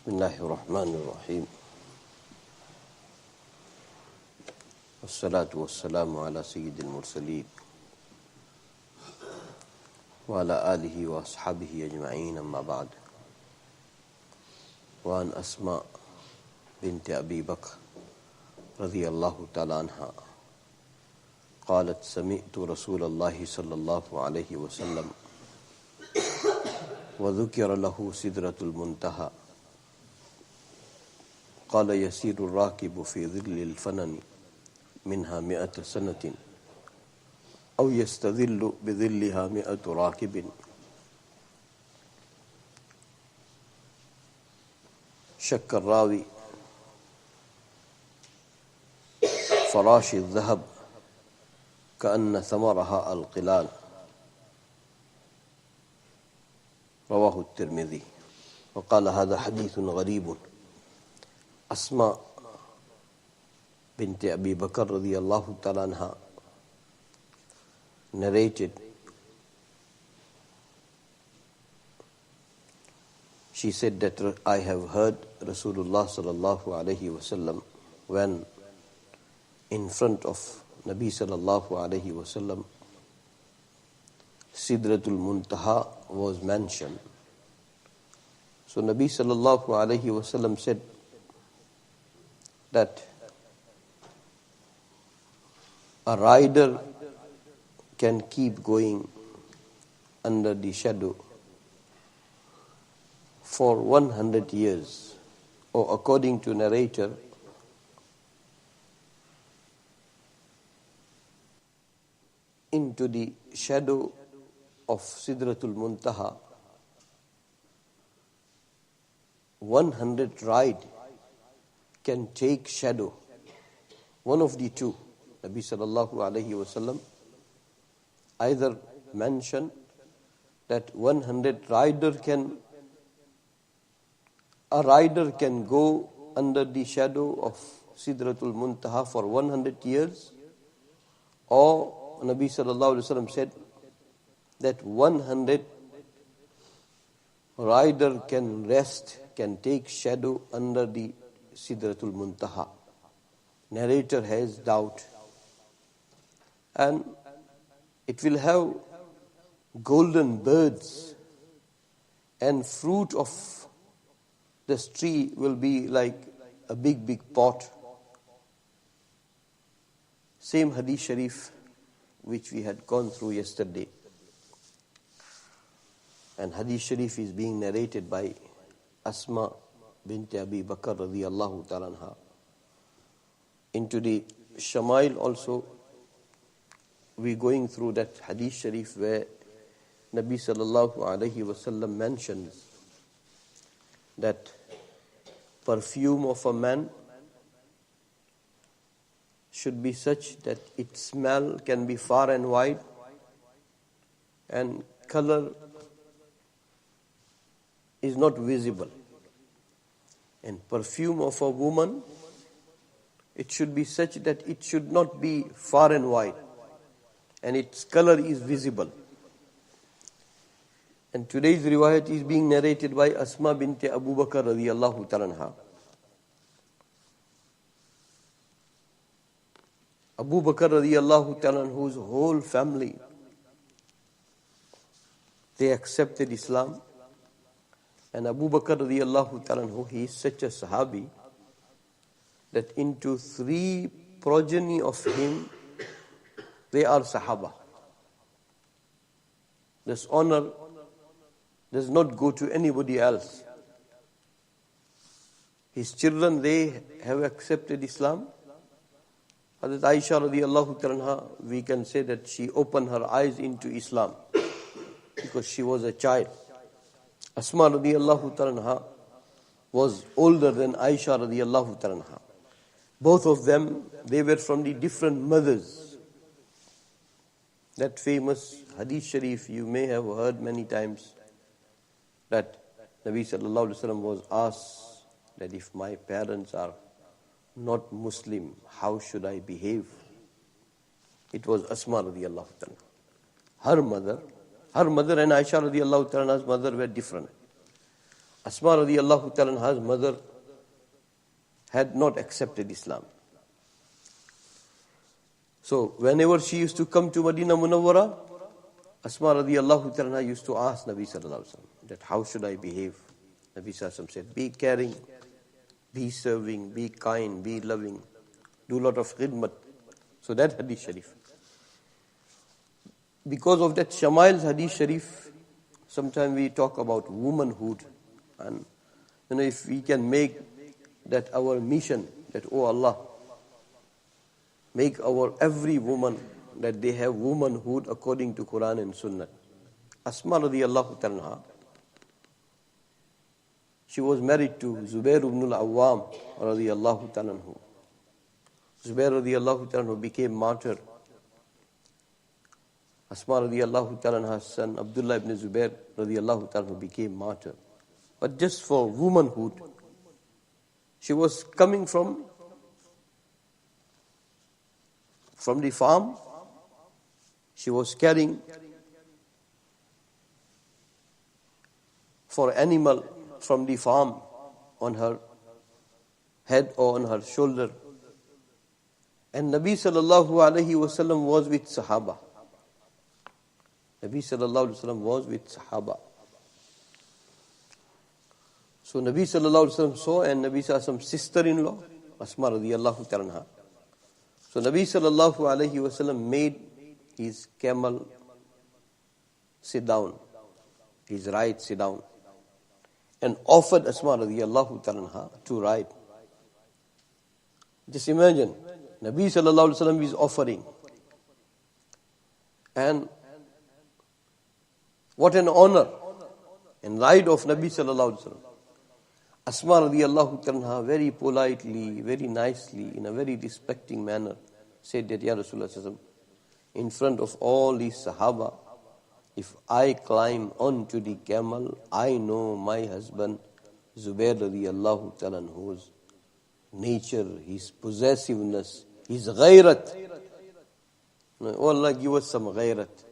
بسم الله الرحمن الرحيم والصلاة والسلام على سيد المرسلين وعلى آله وأصحابه أجمعين أما بعد وعن أسماء بنت أبي بكر رضي الله تعالى عنها قالت سمعت رسول الله صلى الله عليه وسلم وذكر له سدرة المنتهى قال يسير الراكب في ظل الفنن منها 100 سنة أو يستظل بظلها 100 راكب شك الراوي فراش الذهب كأن ثمرها القلال رواه الترمذي وقال هذا حديث غريب. Asma bint Abi Bakr radiyallahu ta'ala anha narrated, she said that I have heard Rasulullah sallallahu alayhi wasallam when in front of Nabi sallallahu alayhi wasallam Sidratul Muntaha was mentioned. So Nabi sallallahu alayhi wasallam said that a rider can keep going under the shadow for 100 years, or according to narrator, into the shadow of Sidratul Muntaha, 100 ride can take shadow. One of the two. Nabi sallallahu alayhi wasallam either mentioned that a rider can go under the shadow of Sidratul Muntaha for 100 years, or Nabi sallallahu alayhi wasallam said that 100 rider can rest, can take shadow under the Sidratul Muntaha. Narrator has doubt. And it will have golden birds, and fruit of this tree will be like a big pot. Same hadith sharif which we had gone through yesterday. And hadith sharif is being narrated by Asma bint Abi Bakr radiyallahu ta'ala anha. Into the Shamail also, we going through that hadith sharif where Nabi sallallahu alayhi wasallam mentions that perfume of a man should be such that its smell can be far and wide, and color is not visible. And perfume of a woman, it should be such that it should not be far and wide, and its color is visible. And today's riwayat is being narrated by Asma bint Abu Bakr radiyallahu ta'ala anha. Abu Bakr radiyallahu ta'ala anhu's whole family, they accepted Islam. And Abu Bakr radiyallahu ta'ala anhu, he is such a sahabi that into 3 progeny of him, they are sahaba. This honor does not go to anybody else. His children, they have accepted Islam. Hazrat Aisha radiyallahu ta'ala anha, we can say that she opened her eyes into Islam because she was a child. Asma radiyallahu ta'ala anha was older than Aisha radiyallahu ta'ala anha. Both of them, they were from the different mothers. That famous hadith sharif you may have heard many times, that Nabi sallallahu alaihi wasallam was asked that if my parents are not Muslim, how should I behave? It was Asma radiyallahu ta'ala. Her mother and Aisha radiyallahu ta'ala's mother were different. Asma radiallahu ta'ala anha's mother had not accepted Islam. So whenever she used to come to Madinah Munawwara, Asma radiallahu ta'ala anha used to ask Nabi sallallahu alaihi wasallam that how should I behave? Nabi sallallahu alaihi wasallam said, be caring, be serving, be kind, be loving, do a lot of khidmat. So that hadith sharif. Because of that Shama'il's hadith sharif, sometimes we talk about womanhood. And if we can make that our mission, that, oh Allah, make our every woman, that they have womanhood according to Quran and Sunnah. Asma radiallahu ta'ala, she was married to Zubair ibn al-Awwam radiallahu ta'ala. Zubair radiallahu ta'ala became martyr. Asma radiallahu ta'ala's son Abdullah ibn Zubair radiallahu ta'ala became martyr. But just for womanhood, she was coming from the farm. She was caring for animal from the farm on her head or on her shoulder. And Nabi sallallahu alayhi wasallam was with Sahaba. Nabi sallallahu alayhi wasallam was with Sahaba. So Nabi sallallahu alayhi wasallam saw, and Nabi sallallahu alayhi wasallam's sister-in-law, Asma radiyallahu ta'ala. So Nabi sallallahu alayhi wasallam made his camel sit down, his ride sit down, and offered Asma radiyallahu ta'ala to ride. Just imagine, Nabi sallallahu alayhi wasallam is offering. And what an honor and ride of Nabi sallallahu alayhi wasallam. Asma radiyallahu ta'ala very politely, very nicely, in a very respecting manner, said that, Ya Rasulullah sallallahu alayhi wasallam, in front of all these Sahaba, if I climb onto the camel, I know my husband Zubair radiyallahu ta'ala anhu's nature, his possessiveness, his ghairat. Oh Allah, give us some ghairat.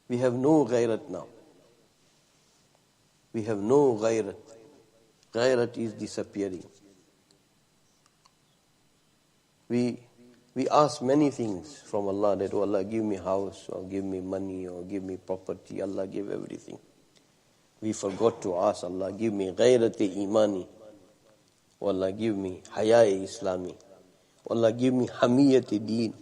We have no ghairat now. We have no ghairat. Ghairat is disappearing. We ask many things from Allah, that, oh Allah, give me house, or give me money, or give me property. Allah give everything. We forgot to ask Allah, give me ghairat-e imani. Oh Allah, give me haya-e islami. Oh Allah, give me hamiyat-e deen.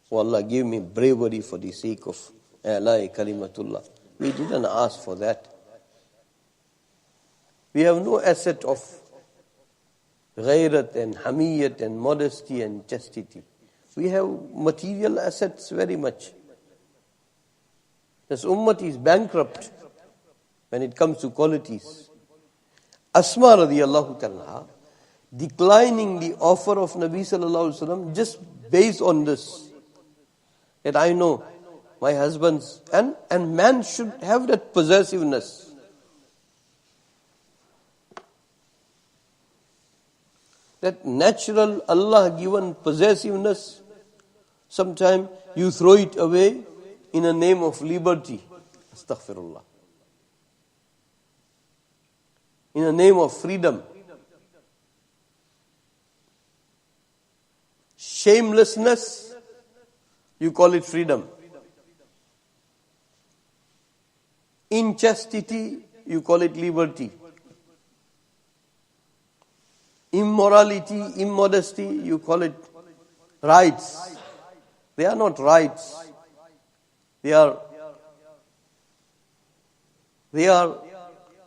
Oh Allah, give me bravery for the sake of A'la-e kalimatullah. We didn't ask for that. We have no asset of ghairat and hamiyat and modesty and chastity. We have material assets very much. This ummah is bankrupt when it comes to qualities. Asma radiyallahu ta'ala declining the offer of Nabi sallallahu alaihi wasallam just based on this, that I know my husband's, and man should have that possessiveness. That natural Allah given possessiveness, sometimes you throw it away in the name of liberty. Astaghfirullah. In the name of freedom. Shamelessness, you call it freedom. Inchastity, you call it liberty. Immorality, immodesty, you call it rights. They are not rights. They are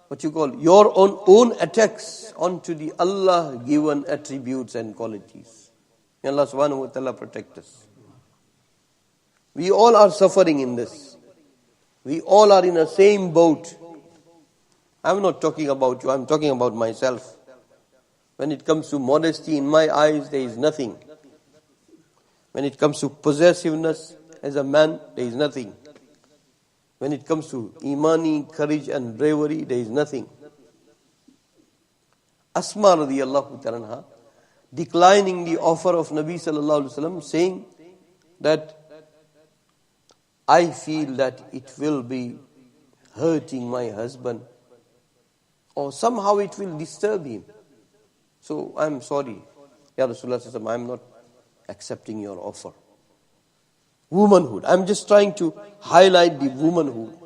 what you call your own attacks onto the Allah given attributes and qualities. May Allah subhanahu wa ta'ala protect us. We all are suffering in this. We all are in the same boat. I'm not talking about you, I'm talking about myself. When it comes to modesty, in my eyes, there is nothing. When it comes to possessiveness, as a man, there is nothing. When it comes to imani, courage and bravery, there is nothing. Asma radiyallahu ta'ala declining the offer of Nabi sallallahu alaihi wasallam, saying that I feel that it will be hurting my husband or somehow it will disturb him. So I'm sorry, Ya Rasulullah, I'm not accepting your offer. Womanhood. I'm just trying to highlight the womanhood.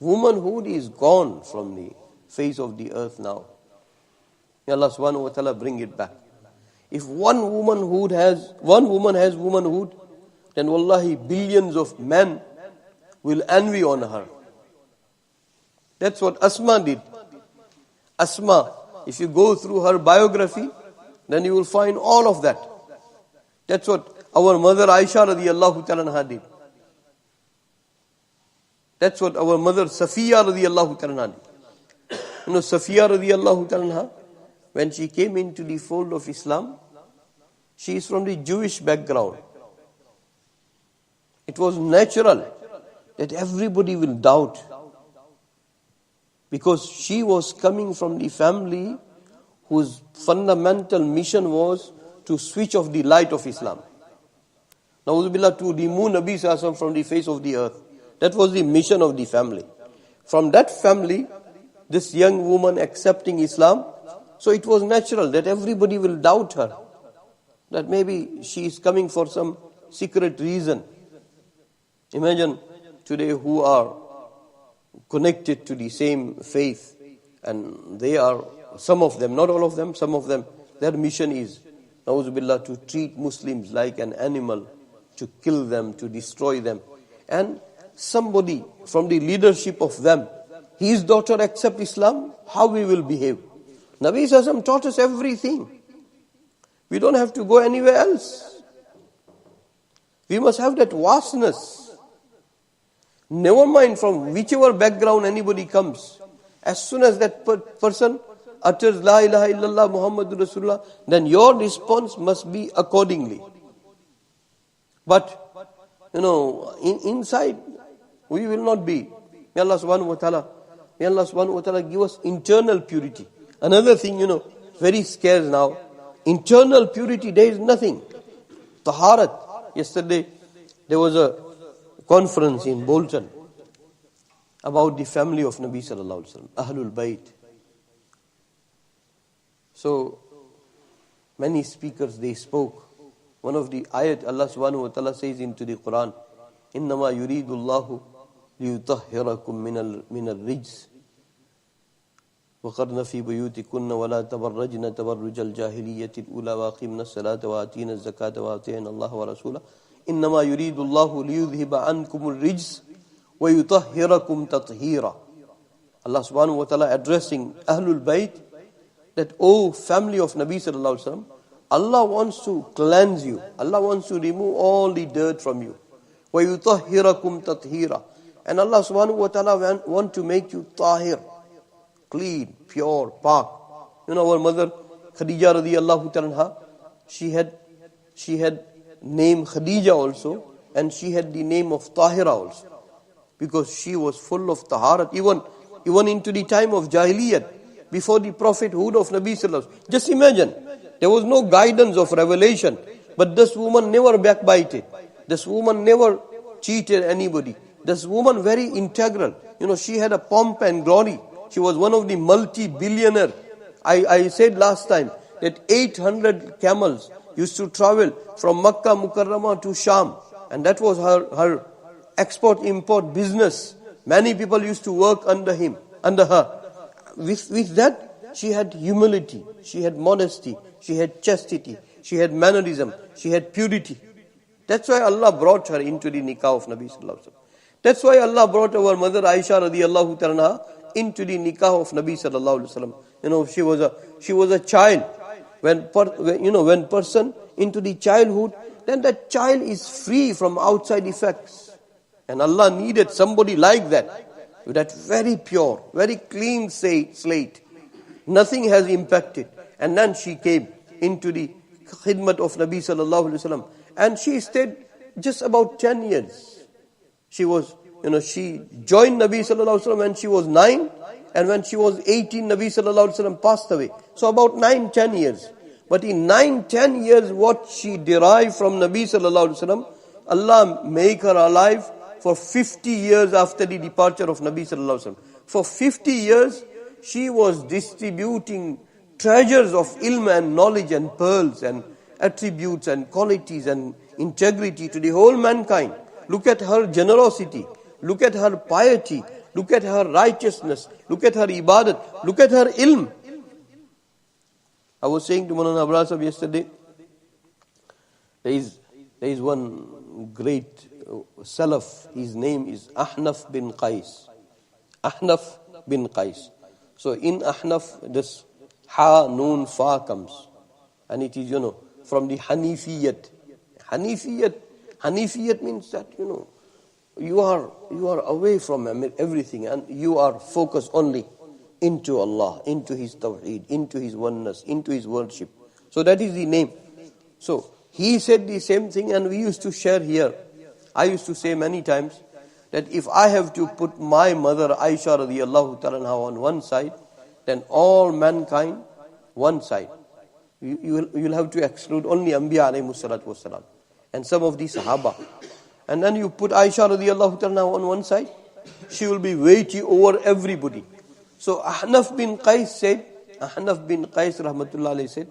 Womanhood is gone from the face of the earth now. May Allah subhanahu wa ta'ala bring it back. If one woman has womanhood, then wallahi billions of men will envy on her. That's what Asma did. Asma, if you go through her biography, then you will find all of that. That's what our mother Aisha radiallahu ta'ala did. That's what our mother Safiya radiallahu ta'ala did. You know, Safiya radiallahu ta'ala, when she came into the fold of Islam, she is from the Jewish background. It was natural that everybody will doubt, because she was coming from the family whose fundamental mission was to switch off the light of Islam. Na'udzubillah, to remove Nabi Sallallahu Alaihi Wasallam from the face of the earth. That was the mission of the family. From that family, this young woman accepting Islam, so it was natural that everybody will doubt her, that maybe she is coming for some secret reason. Imagine today who are connected to the same faith, and they are, some of them, not all of them, some of them, their mission is, na'uzubillah, to treat Muslims like an animal, to kill them, to destroy them. And somebody from the leadership of them, his daughter accept Islam, how we will behave? Nabi Sallallahu Alaihi Wasallam taught us everything. We don't have to go anywhere else. We must have that vastness. Never mind from whichever background anybody comes. As soon as that person utters La ilaha illallah Muhammadur Rasulullah, then your response must be accordingly. But, inside, we will not be. May Allah subhanahu wa ta'ala give us internal purity. Another thing, very scarce now. Internal purity, there is nothing. Taharat. Yesterday, there was a conference in Bolton about the family of Nabi Sallallahu Alaihi Wasallam, Ahlul Bayt. So, many speakers, they spoke. One of the ayat, Allah subhanahu wa ta'ala says into the Quran, إِنَّمَا يُرِيدُ اللَّهُ لِيُطَهِّرَكُم مِّنَ الرِّجْسِ وَقَرْنَ فِي بُيُوتِكُنَّ وَلَا تَبَرَّجْنَ تَبَرُّجَ الْجَاهِلِيَّةِ الْأُولَى وَأَقِمْنَ الصَّلَاةَ وَآتِينَ الزَّكَاةَ وَأَطِيعْنَ اللَّهَ وَرَسُولَهُ إِنَّمَا يُرِيدُ اللَّهُ لِيُذْهِبَ عَنْكُمُ الرِّجْسَ وَيُطَهِّرَكُم تَطْهِيرًا. Allah subhanahu wa ta'ala addressing Ahlul Bayt, that, oh family of Nabi Sallallahu Alaihi Wasallam, Allah wants to cleanse you. Allah wants to remove all the dirt from you. وَيُطَهِّرَكُمْ تَطْهِيرًا. And Allah subhanahu wa ta'ala want to make you tahir, clean, pure, pak. Our mother Khadija radiyallahu ta'ala, she had name Khadija also, and she had the name of Tahira also, because she was full of taharat, even into the time of Jahiliyyat, before the prophethood of Nabi Sallallahu Alaihi Wasallam. Just imagine, there was no guidance of revelation, but this woman never backbited. This woman never cheated anybody. This woman very integral. She had a pomp and glory. She was one of the multi-billionaire. I said last time that 800 camels used to travel from Makkah Mukarramah to Sham, and that was her export-import business. Many people used to work under her. With that, she had humility, she had modesty, she had chastity, she had mannerism, she had purity. That's why Allah brought her into the nikah of Nabi Sallallahu Alaihi Wasallam. That's why Allah brought our mother Aisha radiyallahu ta'ala into the nikah of Nabi Sallallahu Alaihi Wasallam. She was a child. When person into the childhood, then that child is free from outside effects. And Allah needed somebody like that. With that very pure, very clean slate. Nothing has impacted. And then she came into the khidmat of Nabi Sallallahu Alaihi Wasallam. And she stayed just about 10 years. She joined Nabi Sallallahu Alaihi Wasallam when she was 9. And when she was 18, Nabi Sallallahu Alaihi Wasallam passed away. So about 9-10 years. But in 9-10 years, what she derived from Nabi Sallallahu Alaihi Wasallam, Allah make her alive for 50 years after the departure of Nabi Sallallahu Alaihi Wasallam. For 50 years, she was distributing treasures of ilm and knowledge and pearls and attributes and qualities and integrity to the whole mankind. Look at her generosity. Look at her piety. Look at her righteousness. Look at her ibadat. Look at her ilm. I was saying to Maulana Abrasab yesterday, there is one great Salaf. His name is Ahnaf bin Qais. Ahnaf bin Qais. So in Ahnaf, this Ha, Noon, Fa comes. And it is, from the Hanifiyat. Hanifiyat means that, you are away from everything and you are focused only into Allah, into His Tawheed, into His oneness, into His worship. So that is the name. So he said the same thing and we used to share here. I used to say many times that if I have to put my mother Aisha radiallahu ta'ala on one side, then all mankind one side. You'll have to exclude only Anbiya alayhi salatu wasalam and some of the Sahaba. And then you put Aisha radiallahu ta'ala on one side, she will be weighty over everybody. So Ahnaf bin Qais rahmatullah alayhi said,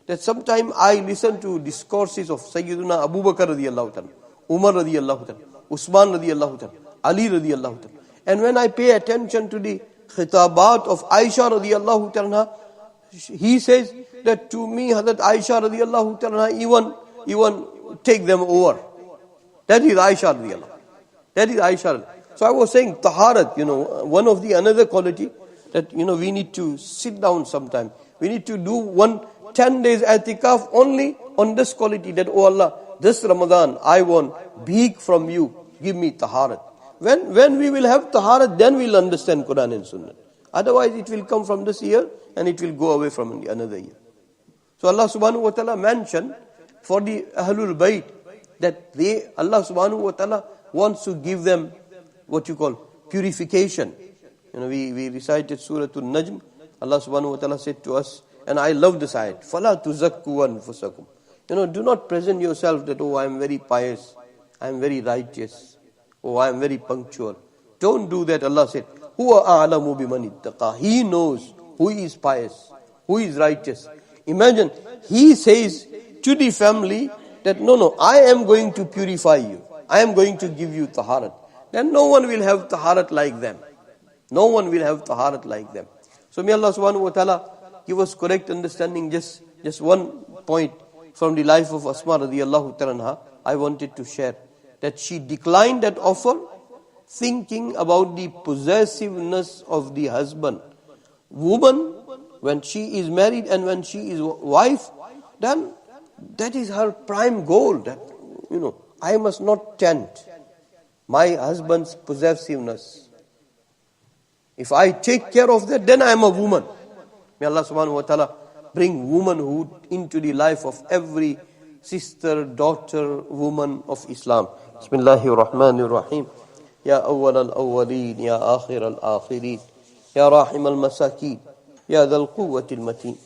that sometime I listen to discourses of Sayyiduna Abu Bakr radiallahu ta'ala, Umar radiallahu ta'ala, Usman radiallahu ta'ala, Ali radiallahu ta'ala. And when I pay attention to the khitabat of Aisha radiallahu ta'ala, he says that to me Hazrat Aisha radiallahu ta'ala even take them over. That is Aisha radiallahu. That is Aisha. So I was saying taharat, one of the another quality that, we need to sit down sometime. We need to do 10 days i'tikaf only on this quality that, oh Allah, this Ramadan I want bhik from you. Give me taharat. When we will have taharat, then we'll understand Quran and Sunnah. Otherwise it will come from this year and it will go away from the another year. So Allah subhanahu wa ta'ala mentioned for the Ahlul Bayt that Allah subhanahu wa ta'ala wants to give them what you call purification. We recited Surah An-Najm. Allah subhanahu wa ta'ala said to us, and I love this ayat, فَلَا تُزَكُّوا أَنفُسَكُمْ. Do not present yourself that, oh, I am very pious, I am very righteous, oh, I am very punctual. Don't do that. Allah said, هُوَ أَعْلَمُ بِمَنِ اتَّقَى. He knows who is pious, who is righteous. Imagine, he says to the family that, no, I am going to purify you. I am going to give you taharat. Then no one will have taharat like them. No one will have taharat like them. So may Allah subhanahu wa ta'ala give us correct understanding. Just one point from the life of Asma radiallahu ta'ala I wanted to share. That she declined that offer thinking about the possessiveness of the husband. Woman, when she is married and when she is wife, then that is her prime goal. That, I must not tempt my husband's possessiveness. If I take care of that, then I am a woman. May Allah subhanahu wa ta'ala bring womanhood into the life of every sister, daughter, woman of Islam. Bismillahir Rahmanir Rahim. Ya awwal al-awwalin, ya akhir al-akhirin, ya rahim al-masakin, ya dhal quwwati al-matin,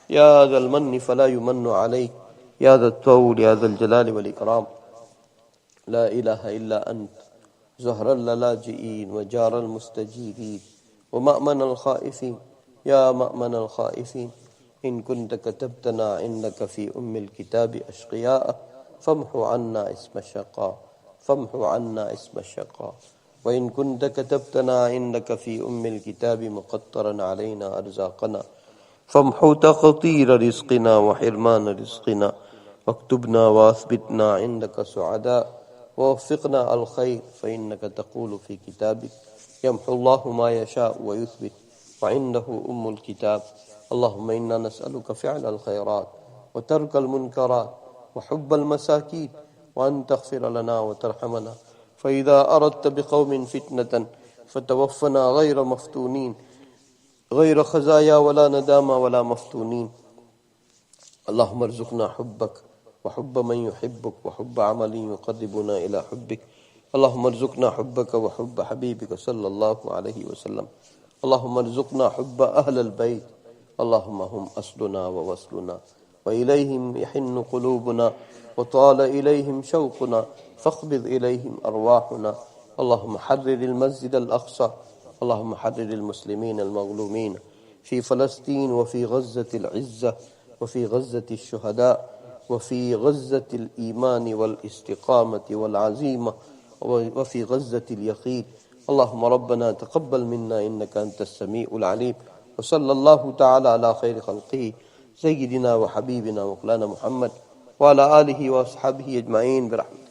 ya dhal manni fala yumannu alayk, ya dhal tawul, ya dhal jalali wal ikram. La ilaha illa ant, زهر الللاجئين وجار المستجيبين ومأمن الخائفين يا مأمن الخائفين إن كنت كتبتنا عندك في الكتاب أشقياء فامحو عنا اسم الشقاء وإن كنت كتبتنا عندك في الكتاب مقطرا علينا أرزاقنا فامحو تقطير رزقنا وحرمان رزقنا واكتبنا واثبتنا عندك سعداء ووفقنا الخير فإنك تقول في كتابك يمحو الله ما يشاء ويثبت وعنده الكتاب. اللهم إنا نسألك فعل الخيرات وترك المنكرات وحب المساكين وأن تغفر لنا وترحمنا فإذا أردت بقوم فتنة فتوفنا غير مفتونين غير خزايا ولا ندامة ولا مفتونين. اللهم ارزقنا حبك وحب من يحبك وحب عمل يقربنا إلى حبك. اللهم ارزقنا حبك وحب حبيبك صلى الله عليه وسلم. اللهم ارزقنا حب أهل البيت. اللهم هم أصلنا ووصلنا وإليهم يحن قلوبنا وطال إليهم شوقنا فاقبض إليهم أرواحنا. اللهم حرر المسجد الأقصى. اللهم حرر المسلمين المظلومين في فلسطين وفي غزة العزة وفي غزة الشهداء وفي غزة الإيمان والاستقامة والعزيمة وفي غزة اليقين. اللهم ربنا تقبل منا إنك أنت السميع العليم. وصلى الله تعالى على خير خلقه سيدنا وحبيبنا ومولانا محمد وعلى آله وأصحابه أجمعين برحمته.